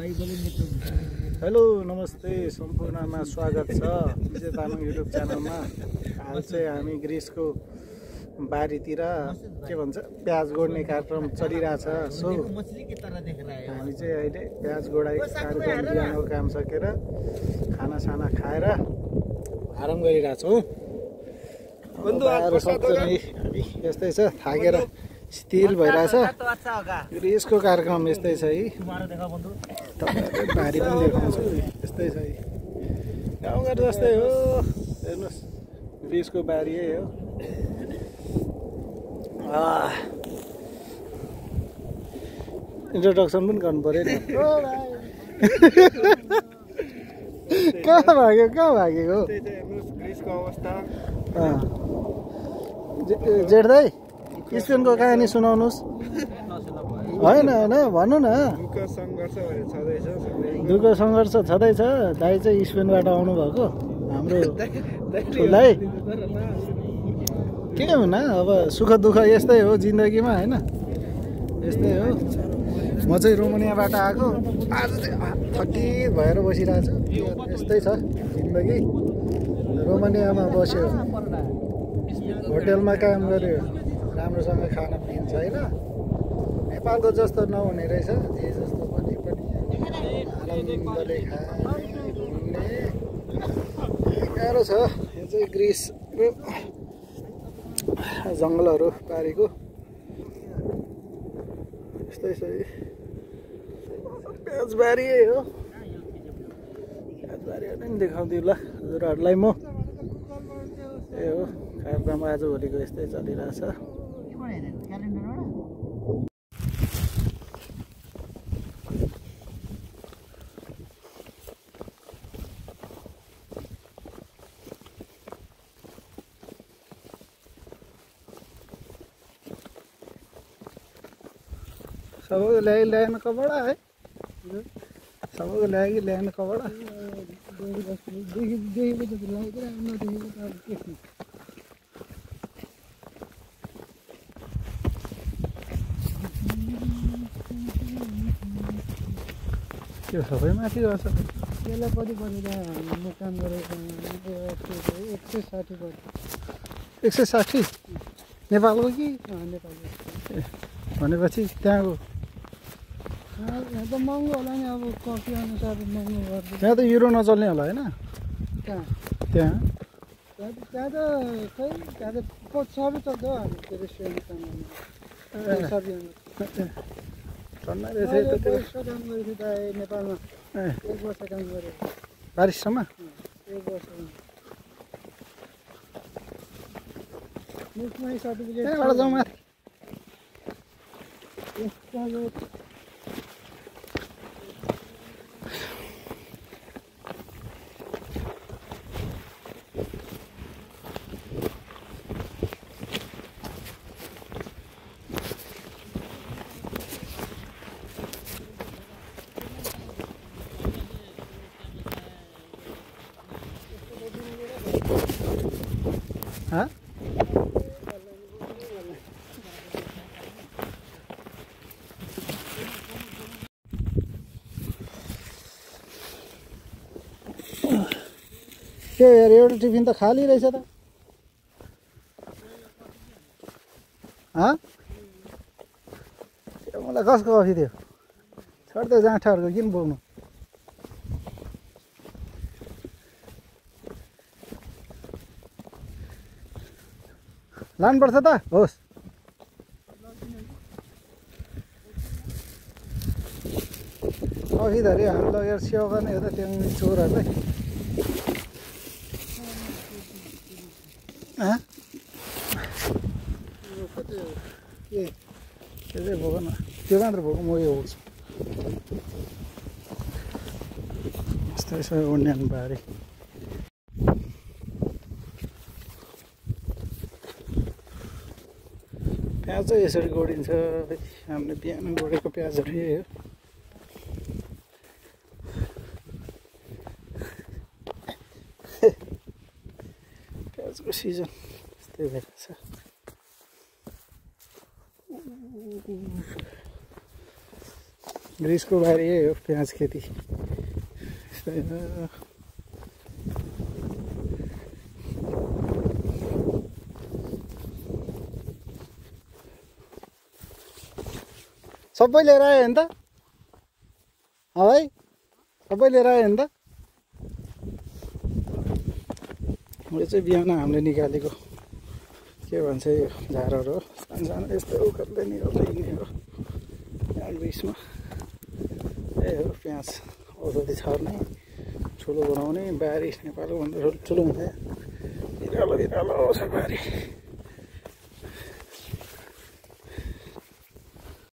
Hello नमस्ते सम्पूर्णमा स्वागत छ विजय तामाङ युट्युब च्यानलमा। आज चाहिँ हामी ग्रिसको बारीतिर के भन्छ प्याज गोड्ने कार्यक्रम चलिरहेछ। सो हामी चाहिँ अहिले प्याज गोडाइ कार्यक्रम बिहानको काम सकेर खानासाना खाएर आराम गरिरहेछौँ। यस्तै छ, थाकेर स्थिर भइरहेछ। ग्रिसको कार्यक्रम यस्तै छ है। तपाईँहरूले बारी पनि देखाउँछु, यस्तै छ है। गाउँघर जस्तै हो, हेर्नुहोस् ग्रिसको बारी हो। इन्ट्रोडक्सन पनि गर्नु पऱ्यो नि। कहाँ भागेको ग्रिसको अवस्था। जेठ दाइ स्पेनको कहानी सुनाउनुहोस्। होइन भन्नु न। दुःख सङ्घर्ष छँदैछ। दाइ चाहिँ स्पेनबाट आउनुभएको हाम्रो ठुलै के हुन, अब सुख दुःख यस्तै हो जिन्दगीमा, होइन यस्तै हो। म चाहिँ रोमानियाबाट आएको, आज चाहिँ थकित भएर बसिरहेको छु। यस्तै छ जिन्दगी। रोमानियामा बस्यो, होटेलमा काम गर्यो, राम्रोसँग खाना पिन्छ होइन। नेपालको जस्तो नहुने रहेछ, जे जस्तो पनि आनन्दले खाने घुम्ने गाह्रो छ। यो चाहिँ ग्रिसको जङ्गलहरू बारीको यस्तै छ। प्याजबारी हो, प्याजबारीहरू पनि देखाउँदिउँ ल हजुरहरूलाई म। ए हो कार्यक्रम आजभोलिको यस्तै चलिरहेछ। सबको ल्यान कपड़ा है, सबको ल्यान कपड़ा। त्यो सबै माथि गर्छ। त्यसलाई कति पर्यो म काम गरेको 160 पर्यो। 160 नेपालको कि नेपालको भनेपछि त्यहाँको यहाँ त महँगो होला नि। अब कफी अनुसार महँगो गर्छ। त्यहाँ त युरो नचल्ने होला होइन। त्यहाँ त्यहाँ त्यहाँ त खै त्यहाँ त सबै चल्छ हौ। हामी त्यो रेस्टुरेन्ट काम गर्ने सब्जी ठन्डा काम रहेछ गरेको थिएँ नेपालमा। 1 वर्ष काम गरेँ बारिससम्म। 1 वर्ष मुखमै सर्टिफिकेट त्यहाँबाट जाउँ माथि। हाँ के यार, एउटा टिफिन त खाली रहेछ त। हाँ मलाई कसको कफी थियो छोड्दै जाँठाहरूको किन बोक्नु। लानुपर्छ त होस्। कफी धरी हामी लगेर स्याउ गर्ने हो त त्यो चोरहरूलाई। त्यो चाहिँ भोग न, त्यो मात्र भोग, म यो बोक्छु। यस्तै छ उन्यान बारी। प्याज चाहिँ यसरी गोडिन्छ। हामीले बिहान गोडेको प्याजहरू यही हो। प्याजको सिजन यस्तै भइरहेछ। ग्रिसको बारी यही हो, प्याज खेती। सबै लिएर आयो नि त भाइ, सबै लिएर आयो नि त। यो चाहिँ बिहान हामीले निकालेको के भन्छ यो झारहरू हो, सानो सानो यस्तो उखाल्दै निकाल्दै हिँडेको यहाँ बिचमा। ए हो प्याज औषधी छर्ने ठुलो बनाउने बारी नेपालको भन्दा ठुलो हुन्छ। बिरालो बिरालो छ बारी।